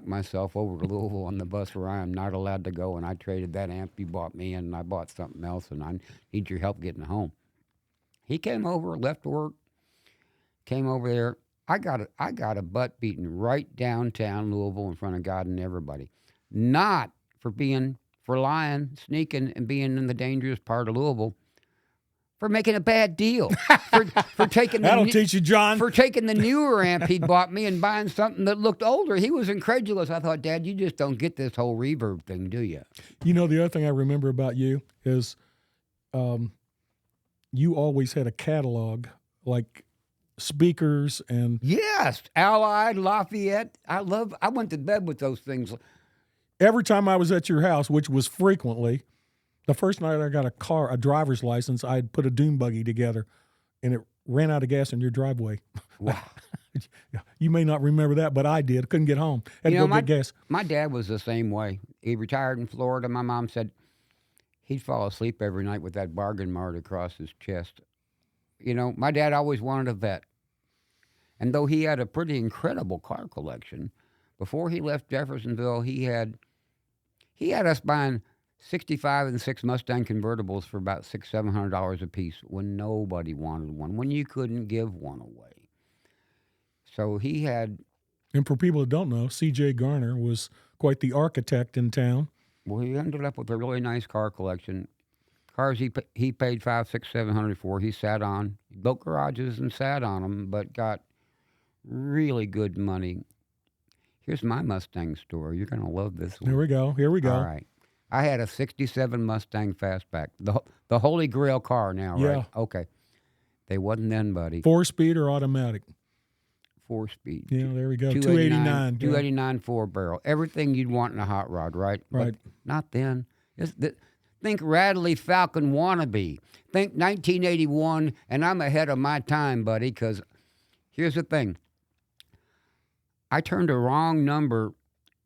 myself over to Louisville on the bus where I am not allowed to go, and I traded that amp you bought me, and I bought something else, and I need your help getting home." He came over, left work, came over there. I got a butt beaten right downtown Louisville in front of God and everybody. Not for lying, sneaking, and being in the dangerous part of Louisville, for making a bad deal, for taking That'll teach you, John. For taking the newer amp he'd bought me and buying something that looked older. He was incredulous. I thought, Dad, you just don't get this whole reverb thing, do you? The other thing I remember about you is, you always had a catalog, like speakers and Yes, Allied, Lafayette. I went to bed with those things. every time I was at your house, which was frequently, the first night I got a driver's license, I'd put a dune buggy together, and it ran out of gas in your driveway. Wow. You may not remember that, but I did. Couldn't get home. Had to go get gas. My dad was the same way. He retired in Florida. My mom said he'd fall asleep every night with that bargain mart across his chest. My dad always wanted a vet. And though he had a pretty incredible car collection, before he left Jeffersonville, he had us buying 65 and 6 Mustang convertibles for about $600-700 a piece when nobody wanted one, when you couldn't give one away. So he had. And for people that don't know, C.J. Garner was quite the architect in town. Well, he ended up with a really nice car collection. Cars he paid $500, $600, $700 for. He sat on. He built garages and sat on them, but got really good money. Here's my Mustang story. You're going to love this one. Here we go. All right. I had a 67 Mustang Fastback, the holy grail car now, right? Yeah. Okay. They wasn't then, buddy. 4-speed or automatic? 4-speed. Yeah, there we go. 289. 289 4-barrel. Everything you'd want in a hot rod, right? Right. But not then. Think Radley Falcon wannabe. Think 1981, and I'm ahead of my time, buddy, because here's the thing. I turned a wrong number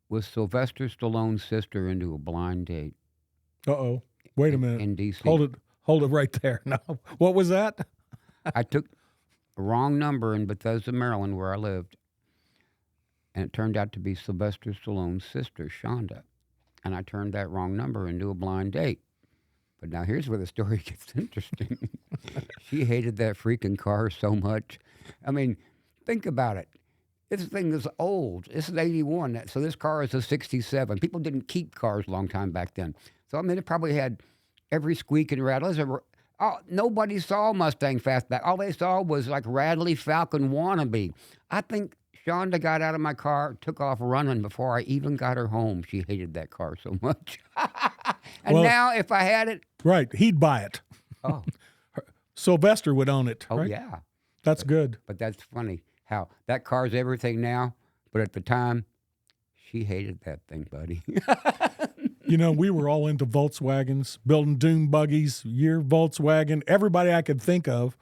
with Sylvester Stallone's sister into a blind date. Uh-oh. Wait a minute. In D.C. Hold it right there. No. What was that? I took a wrong number in Bethesda, Maryland, where I lived, and it turned out to be Sylvester Stallone's sister, Shonda. And I turned that wrong number into a blind date. But now here's where the story gets interesting. She hated that freaking car so much. I mean, think about it. This thing is old. This is 81. So this car is a 67. People didn't keep cars a long time back then. So, I mean, it probably had every squeak and rattle. Nobody saw Mustang Fastback. All they saw was like Radley Falcon wannabe. I think Shonda got out of my car, took off running before I even got her home. She hated that car so much. And now if I had it. Right. He'd buy it. Oh. Sylvester would own it. Oh, right? yeah. That's good. But that's funny how that car's everything now, but at the time, she hated that thing, buddy. We were all into Volkswagens, building dune buggies, year Volkswagen. Everybody I could think of,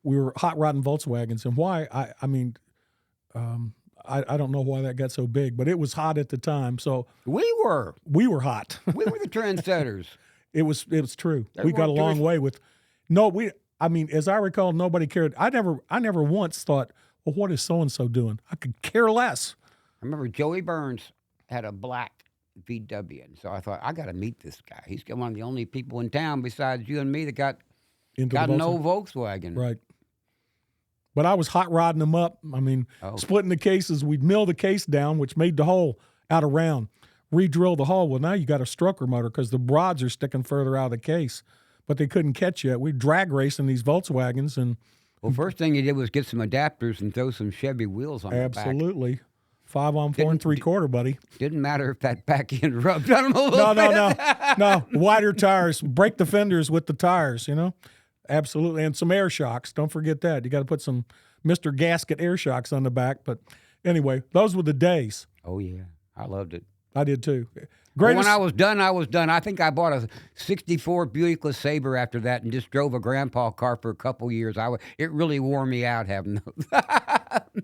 we were hot rodding Volkswagens. And why? I don't know why that got so big, but it was hot at the time. So we were hot. We were the trendsetters. It was true. We got a long way with. As I recall, nobody cared. I never once thought, well, what is so and so doing? I could care less. I remember Joey Burns had a black VW, and so I thought I got to meet this guy. He's one of the only people in town besides you and me that got Into an the old Volkswagen. Right. But I was hot rodding them up. I mean, splitting the cases. We'd mill the case down, which made the hole out of round. Re-drill the hole. Well, now you got a Strucker motor because the rods are sticking further out of the case. But they couldn't catch you. We drag racing these Volkswagens. And well, first thing you did was get some adapters and throw some Chevy wheels on the back. Absolutely. 5 on 4 3/4, buddy. Didn't matter if that back end rubbed on them a little bit. No. Wider tires. Break the fenders with the tires, you know? Absolutely. And some air shocks. Don't forget that. You got to put some Mr. Gasket air shocks on the back. But anyway, those were the days. Oh, yeah. I loved it. I did too. Well, when I was done. I think I bought a 64 Buick LeSabre after that and just drove a grandpa car for a couple years. It really wore me out having those.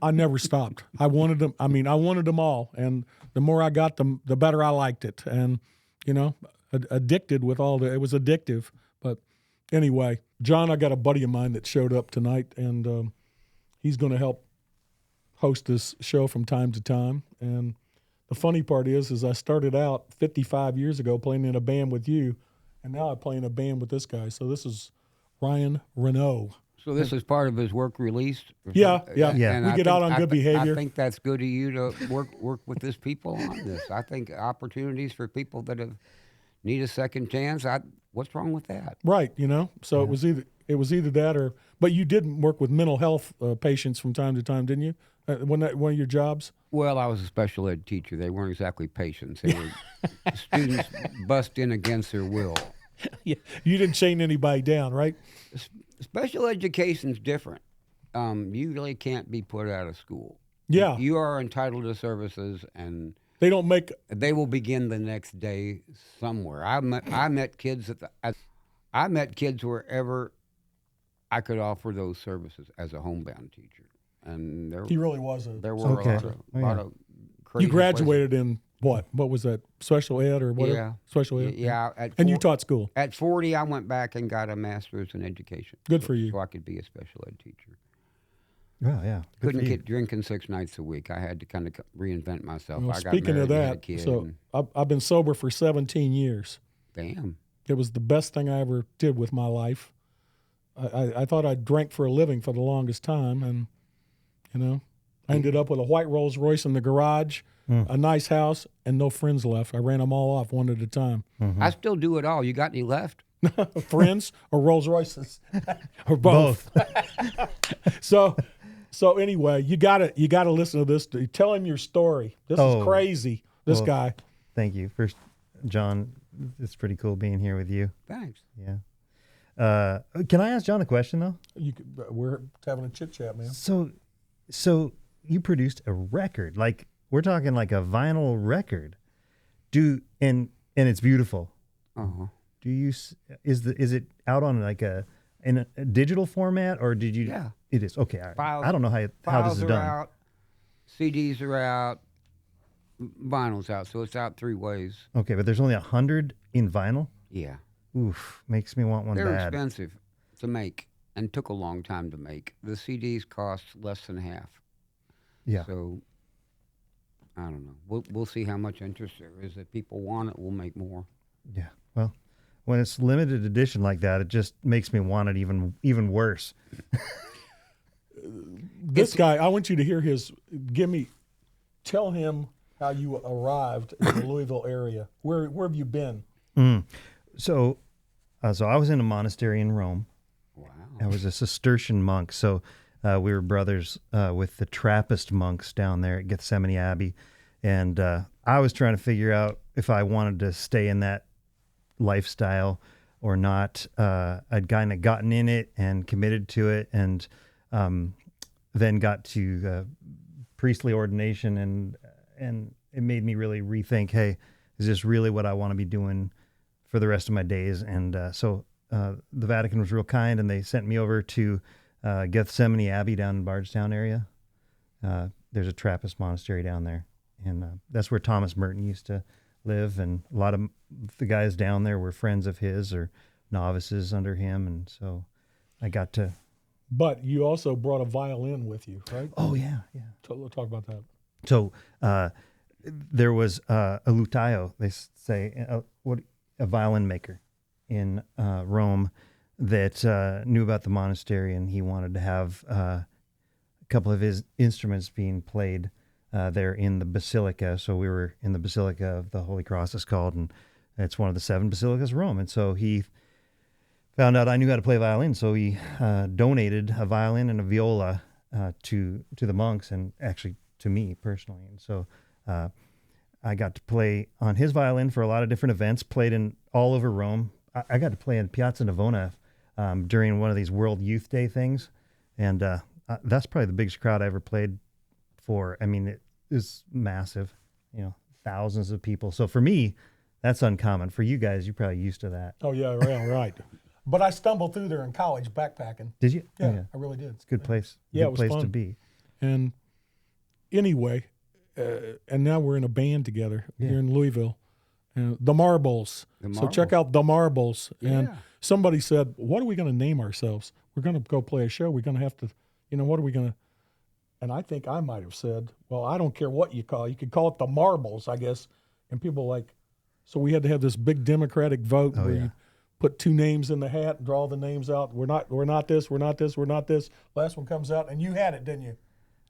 I never stopped. I wanted them. I mean, I wanted them all. And the more I got them, the better I liked it. And, you know, addicted with it was addictive. But anyway, John, I got a buddy of mine that showed up tonight, and he's going to help host this show from time to time. And the funny part is I started out 55 years ago playing in a band with you, and now I play in a band with this guy. So this is Ryan Renault. So this is part of his work release? Yeah. And we get out on good behavior. I think that's good of you to work with this people on this. I think opportunities for people that need a second chance, what's wrong with that? Right, you know. So it was either that or, but you did work with mental health patients from time to time, didn't you? Wasn't that one of your jobs? Well, I was a special ed teacher. They weren't exactly patients. They were students bust in against their will. Yeah, you didn't chain anybody down, right? Special education's different. You really can't be put out of school. Yeah. You are entitled to services, and they don't make. They will begin the next day somewhere. I met kids I met kids wherever I could offer those services as a homebound teacher, and he really was. There were a lot of crazy. You graduated in what? What was that? Special ed or whatever? Yeah. Special ed. Yeah. And you taught school. At 40, I went back and got a master's in education. Good for you. So I could be a special ed teacher. Oh, yeah. Couldn't get drinking 6 nights a week. I had to kind of reinvent myself. Well, I got speaking of married and had a that, kid, so I've been sober for 17 years. Damn. It was the best thing I ever did with my life. I thought I drank for a living for the longest time, and, you know, I ended up with a white Rolls Royce in the garage, a nice house, and no friends left. I ran them all off one at a time. Mm-hmm. I still do it all. You got any left? Friends or Rolls Royces? Or both. So anyway, you gotta listen to this. Tell him your story. This is crazy. This guy. Thank you. First, John, it's pretty cool being here with you. Thanks. Yeah. Can I ask John a question though? We're having a chit chat, man. So you produced a record, like we're talking like a vinyl record. And it's beautiful. Uh-huh. Is it out on like in a digital format, or did you? Yeah. It is. Okay. All right. Files, I don't know how this is done. Out, CDs are out, vinyl's out, so it's out 3 ways. Okay, but there's only 100 in vinyl? Yeah. Oof, makes me want one They're bad. expensive to make and took a long time to make. The CDs cost less than half. Yeah. So, I don't know. We'll see how much interest there is. If people want it, we'll make more. Yeah. Well, when it's limited edition like that, it just makes me want it even worse. This guy, I want you to hear tell him how you arrived in the Louisville area. Where have you been? So I was in a monastery in Rome. Wow. I was a Cistercian monk. So we were brothers with the Trappist monks down there at Gethsemane Abbey. And I was trying to figure out if I wanted to stay in that lifestyle or not. I'd kind of gotten in it and committed to it, and then got to priestly ordination, and it made me really rethink, hey, is this really what I want to be doing for the rest of my days? And so the Vatican was real kind, and they sent me over to Gethsemane Abbey down in Bardstown area. There's a Trappist monastery down there, and that's where Thomas Merton used to live, and a lot of the guys down there were friends of his or novices under him, and so I got to. But you also brought a violin with you, right? Oh yeah. Talk about that. So there was a lutaio, they say, a violin maker in Rome that knew about the monastery, and he wanted to have a couple of his instruments being played there in the basilica. So we were in the Basilica of the Holy Cross, it's called, and it's one of the 7 basilicas of Rome. And so he found out I knew how to play violin, so he donated a violin and a viola to the monks, and actually to me personally. And so I got to play on his violin for a lot of different events, played in all over Rome. I got to play in Piazza Navona during one of these World Youth Day things, and that's probably the biggest crowd I ever played for. I mean, it is massive, thousands of people. So for me, that's uncommon. For you guys, you're probably used to that. Oh, yeah, right. But I stumbled through there in college backpacking. Did you? Yeah, Oh, yeah. I really did. It's a good place. Yeah, good it was place fun. to be. And anyway, and now we're in a band together here in Louisville, the Marbles. So check out the Marbles. And somebody said, "What are we going to name ourselves? We're going to go play a show. We're going to have to, what are we going to?" And I think I might have said, "Well, I don't care what you call it. You could call it the Marbles, I guess." And people were like, so we had to have this big democratic vote where you put 2 names in the hat and draw the names out. We're not this, we're not this, we're not this. Last one comes out, and you had it, didn't you?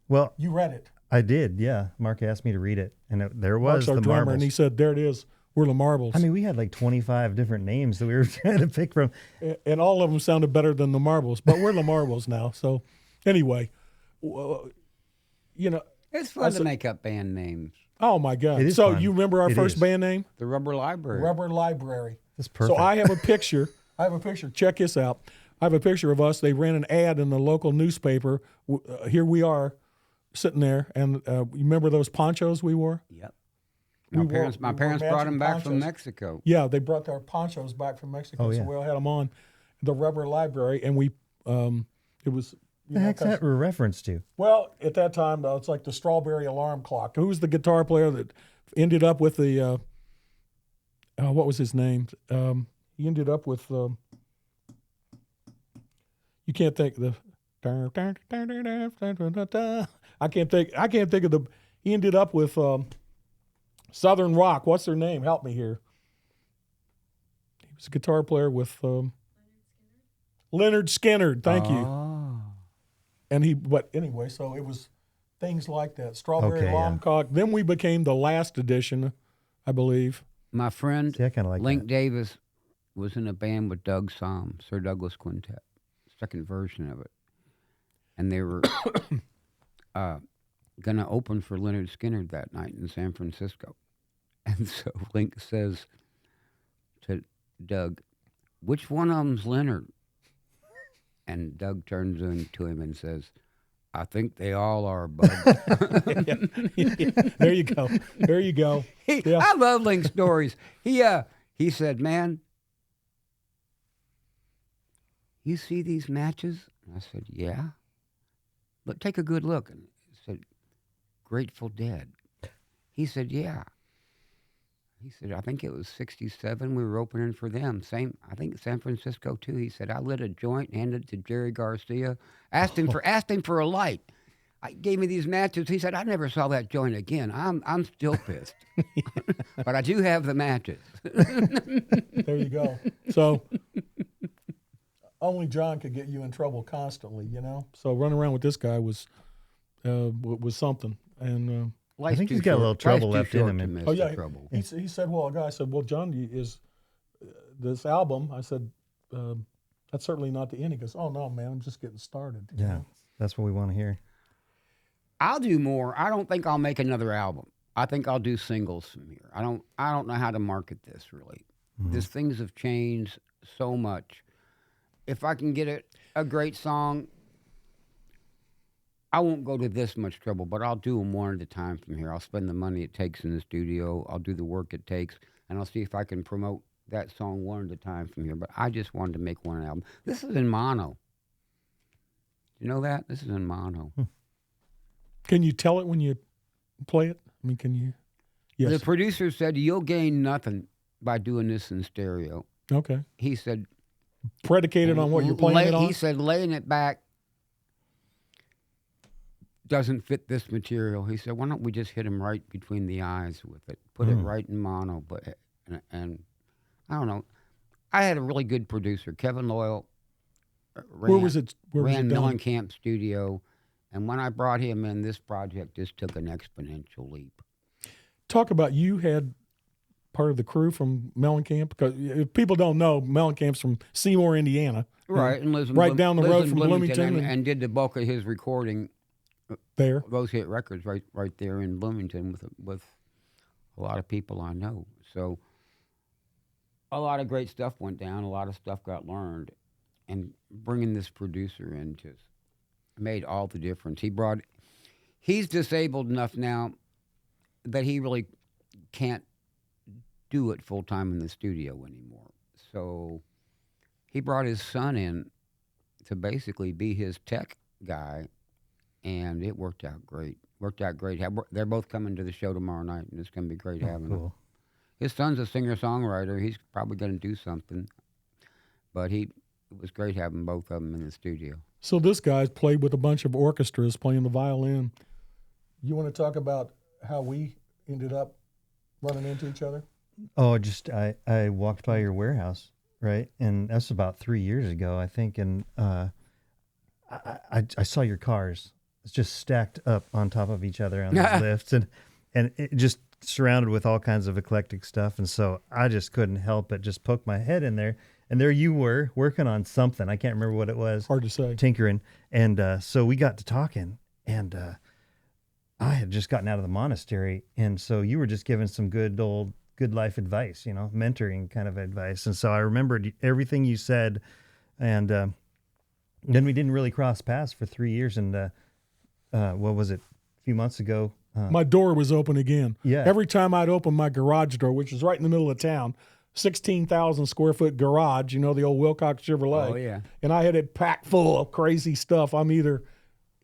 Well, You read it. I did, yeah. Mark asked me to read it, and there was Mark's our the drummer, Marbles. and he said, "There it is. We're the Marbles." I mean, we had like 25 different names that we were trying to pick from. And all of them sounded better than the Marbles, but we're the Marbles now. So anyway, It's fun to make up band names. oh my God. It is So fun. you remember our It first is. band name? The Rubber Library. Rubber Library. That's perfect. So I have a picture. Check this out. I have a picture of us. They ran an ad in the local newspaper. Here we are sitting there. And you remember those ponchos we wore? Yep. We My wore- parents we wore brought matching them back from ponchos. Mexico. Yeah, they brought their ponchos back from Mexico. Oh, So yeah. we all had them on. The Rubber Library. And we, it was... the heck's that a reference to? Well, at that time, it's like the Strawberry Alarm Clock. Who was the guitar player that ended up with the, what was his name? He ended up with, you can't think the, I can't think of the, he ended up with Southern Rock. What's their name? Help me here. He was a guitar player with Leonard Skinner. Thank you. Oh. But anyway, so it was things like that. Strawberry Okay, Alarm yeah. Clock. Then we became the last edition, I believe. My friend See, I kind of like Link that. Davis was in a band with Doug Somm, Sir Douglas Quintet, second version of it. And they were going to open for Leonard Skinner that night in San Francisco. And so Link says to Doug, "Which one of them's Leonard?" And Doug turns to him and says, "I think they all are, bud." There you go. There you go. Yeah. I love Link's stories. He said, "Man, you see these matches?" I said, "Yeah." "But take a good look." And he said, "Grateful Dead." He said, "Yeah." He said, "I think it was 67. We were opening for them. Same, I think San Francisco too." He said, "I lit a joint, handed it to Jerry Garcia, asked him for a light. I gave me these matches." He said, "I never saw that joint again. I'm still pissed, but I do have the matches." There you go. So only John could get you in trouble constantly, So running around with this guy was something. And I think he's got a little trouble left in him. oh yeah, trouble. he said, "Well, a guy said, well, John, is this album?" I said, "That's certainly not the end." He goes, "Oh no, man, I'm just getting started." Yeah, that's what we want to hear. I'll do more. I don't think I'll make another album. I think I'll do singles from here. I don't know how to market this really. These things have changed so much. If I can get a great song, I won't go to this much trouble, but I'll do them one at a time from here. I'll spend the money it takes in the studio. I'll do the work it takes, and I'll see if I can promote that song one at a time from here. But I just wanted to make one album. This is in mono. You know that? This is in mono. Can you tell it when you play it? I mean, can you? Yes. The producer said, "You'll gain nothing by doing this in stereo." Okay. He said, Predicated on what you're playing it on? He said, laying it back, doesn't fit this material. He said, why don't we just hit him right between the eyes with it? Put it right in mono. But and I don't know. I had a really good producer, Kevin Loyal. Where was it Ran done? Mellencamp Studio. And when I brought him in, this project just took an exponential leap. Talk about you had part of the crew from Mellencamp, because if people don't know, Mellencamp's from Seymour, Indiana. Right, and lives in right down the lives road in from Bloomington and did the bulk of his recording, there. those hit records right there in Bloomington with a lot of people I know. So a lot of great stuff went down. A lot of stuff got learned, and bringing this producer in just made all the difference. He's disabled enough now that he really can't do it full time in the studio anymore. So he brought his son in to basically be his tech guy, and it worked out great. They're both coming to the show tomorrow night, and it's going to be great having them. His son's a singer-songwriter. He's probably going to do something, but it was great having both of them in the studio. So this guy's played with a bunch of orchestras playing the violin. You want to talk about how we ended up running into each other? Oh, I walked by your warehouse, right? And that's about 3 years ago, I think. And I saw your cars. It's just stacked up on top of each other on those lifts, and it just surrounded with all kinds of eclectic stuff. And so I just couldn't help but just poke my head in there. And there you were working on something. I can't remember what it was. Hard to say. Tinkering. And so we got to talking, and I had just gotten out of the monastery. And so you were just giving some good life advice, mentoring kind of advice. And so I remembered everything you said. And then we didn't really cross paths for 3 years. And what was it? A few months ago. My door was open again. Yeah. Every time I'd open my garage door, which is right in the middle of town, 16,000 square foot garage, the old Wilcox Chevrolet. Oh, yeah. And I had it packed full of crazy stuff.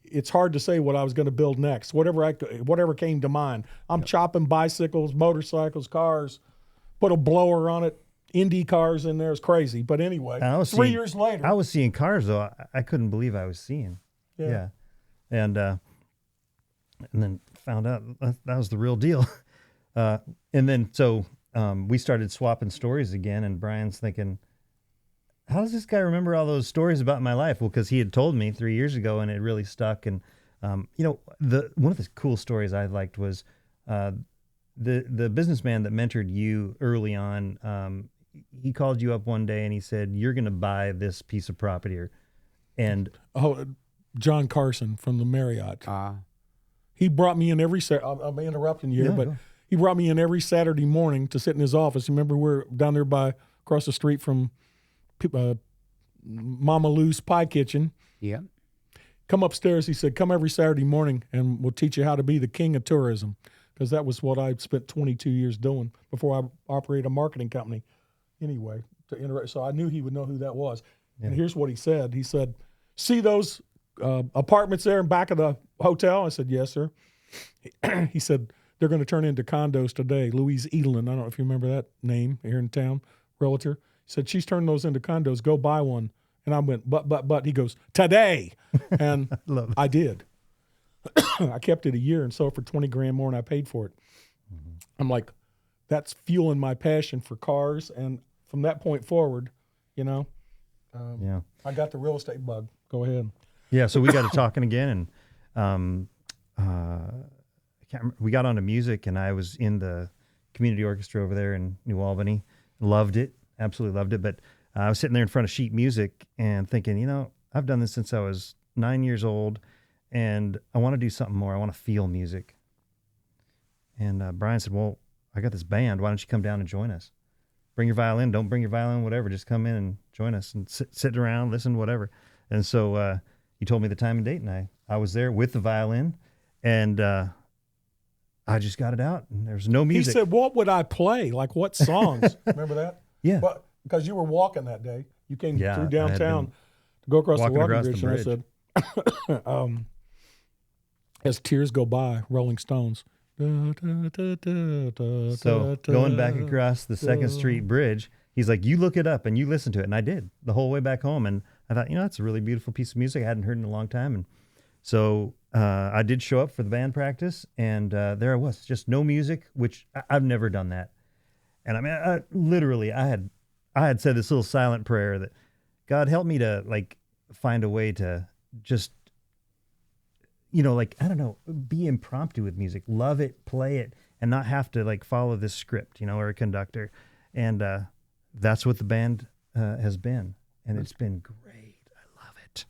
It's hard to say what I was going to build next. Whatever came to mind. I'm chopping bicycles, motorcycles, cars, put a blower on it, Indy cars in there. It's crazy. But anyway, 3 years later. I was seeing cars, though. I couldn't believe I was seeing. Yeah. And then found out that was the real deal. And then so we started swapping stories again, and Bryan's thinking, how does this guy remember all those stories about my life? Well, because he had told me 3 years ago, and it really stuck. And one of the cool stories I liked was the businessman that mentored you early on. He called you up one day and he said, "You're going to buy this piece of property." John Carson from the Marriott. He brought me in every I'm interrupting you here, but he brought me in every Saturday morning to sit in his office. Remember, we're down there across the street from Mama Lou's Pie Kitchen. Yeah. Come upstairs, he said, come every Saturday morning and we'll teach you how to be the king of tourism. Because that was what I spent 22 years doing before I operated a marketing company. Anyway, so I knew he would know who that was. Yeah. And here's what he said. He said, see those apartments there in back of the hotel? I said, yes, sir. He said, they're going to turn into condos today. Louise Edelin, I don't know if you remember that name here in town, realtor. He said, she's turning those into condos. Go buy one. And I went, but. He goes, today. And I did. I kept it a year and sold for $20,000 more than I paid for it. Mm-hmm. I'm like, that's fueling my passion for cars. And from that point forward, I got the real estate bug. Go ahead. Yeah, so we got to talking again, and we got onto music, and I was in the community orchestra over there in New Albany. Loved it, absolutely loved it. But I was sitting there in front of sheet music and thinking, I've done this since I was 9 years old, and I want to do something more. I want to feel music. And Bryan said, well, I got this band. Why don't you come down and join us? Bring your violin. Don't bring your violin, whatever. Just come in and join us and sit around, listen, whatever. And so he told me the time and date, and I was there with the violin, and I just got it out, and there's no music. He said, what would I play? Like what songs? Remember that? Yeah. But because you were walking that day. You came through downtown to go across the walking bridge, and I said, as tears go by, Rolling Stones. So going back across the 2nd Street Bridge, he's like, you look it up and you listen to it. And I did the whole way back home. And I thought, that's a really beautiful piece of music I hadn't heard in a long time. And So I did show up for the band practice, and there I was, just no music, which I've never done that. And I mean, I had said this little silent prayer that God help me to like find a way to just, like, I don't know, be impromptu with music, love it, play it, and not have to like follow this script, or a conductor. And that's what the band has been. And it's been great. I love it.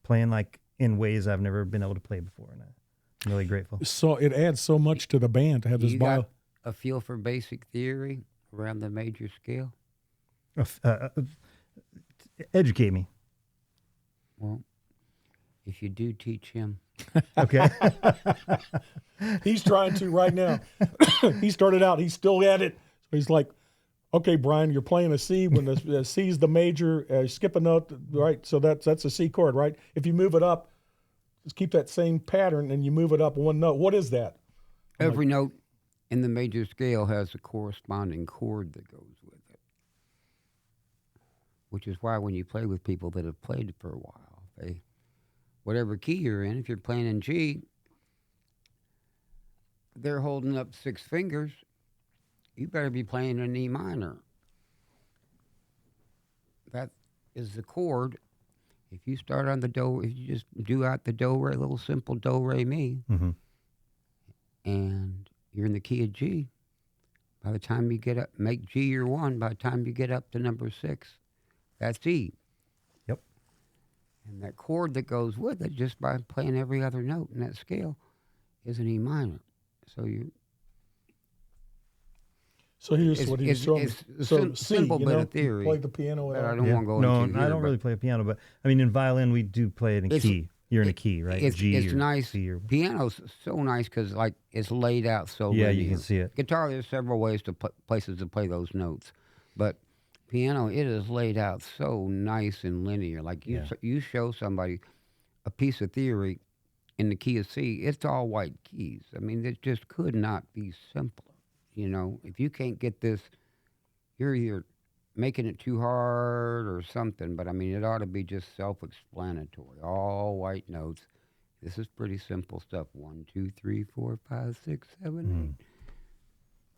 Playing like in ways I've never been able to play before. And I'm really grateful. So it adds so much to the band to have this got a feel for basic theory around the major scale? Educate me. Well, if you do, teach him. Okay. He's trying to right now. He started out, he's still at it. So he's like, okay, Bryan, you're playing a C. When the C is the major, skip a note, right? So that's a C chord, right? If you move it up, just keep that same pattern and you move it up one note. What is that? Every note in the major scale has a corresponding chord that goes with it, which is why when you play with people that have played for a while, whatever key you're in, if you're playing in G, they're holding up 6 fingers. You better be playing an E minor. That is the chord. If you start on the do, if you just do out the do, re, little simple do, re, mi, and you're in the key of G, by the time you get up, make G your 1, by the time you get up to number 6, that's E. Yep. And that chord that goes with it, just by playing every other note in that scale, is an E minor. So you. So here's what he's showing me. So C, simple bit of theory. You play the piano. That I don't want to go No, into I don't really play a piano, but I mean, in violin, we do play it in key. You're in a key, right? G it's or nice. C or... Piano's so nice because like it's laid out so. Yeah, linear. you can see it. Guitar, there's several ways to places to play those notes, but piano, it is laid out so nice and linear. Like you show somebody a piece of theory in the key of C, it's all white keys. I mean, it just could not be simpler. If you can't get this, you're either making it too hard or something, but I mean, it ought to be just self-explanatory. All white notes. This is pretty simple stuff. 1, 2, 3, 4, 5, 6, 7, 8.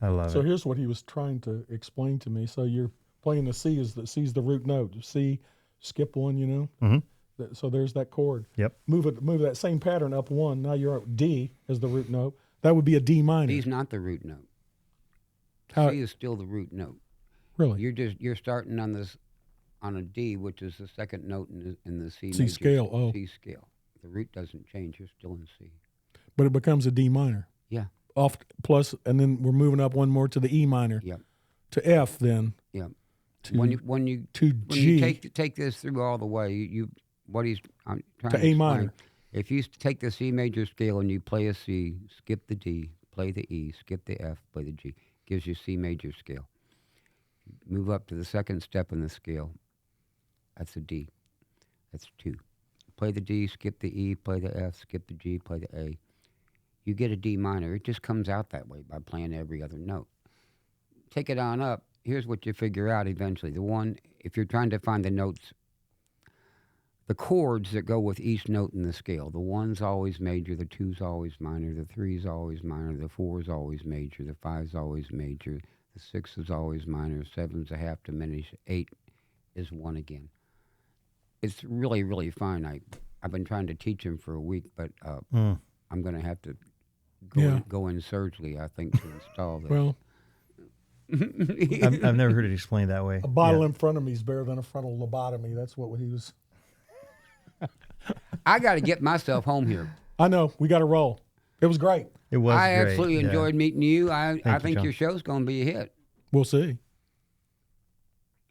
I love it. So here's what he was trying to explain to me. So you're playing the C, C's the root note. C, skip 1, So there's that chord. Yep. Move that same pattern up 1. Now you're at D as the root note. That would be a D minor. D's not the root note. C is still the root note. Really? You're starting on a D, which is the second note in the C C major scale. Oh. C scale. The root doesn't change. You're still in C. But it becomes a D minor. Yeah. Off plus, and then we're moving up one more to the E minor. Yep. To F then. Yep. To, when you G. take this through all the way, I'm trying to to A explain. minor. If you take the C major scale and you play a C, skip the D, play the E, skip the F, play the G, gives you C major scale. Move up to the second step in the scale. That's a D. That's 2. Play the D, skip the E, play the F, skip the G, play the A. You get a D minor. It just comes out that way by playing every other note. Take it on up. Here's what you figure out eventually. If you're trying to find the notes, the chords that go with each note in the scale. The 1's always major, the 2's always minor, the 3's always minor, the 4's always major, the 5's always major, the 6 is always minor, 7's a half diminished, 8 is 1 again. It's really, really fine. I've been trying to teach him for a week, but I'm going to have to go in surgically, I think, to install this. Well, I've never heard it explained that way. a bottle in front of me is better than a frontal lobotomy. That's what he was. I got to get myself home here. I know. We got to roll. It was great. It was I great. absolutely enjoyed meeting you. I think John. your show's going to be a hit. We'll see.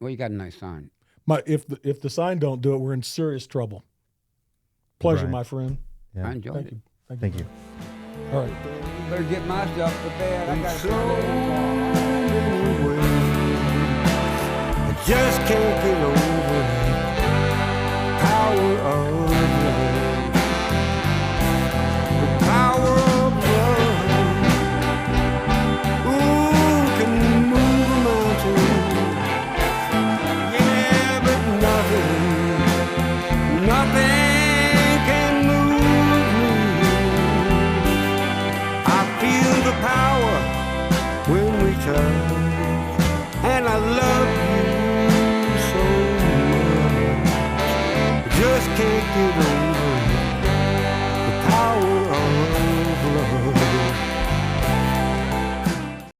Well, you got a nice sign. If the sign don't do it, we're in serious trouble. Pleasure, Right. my friend. Yeah. I enjoyed it. Thank you. All right. Better get myself to bed. I got I just can't get away.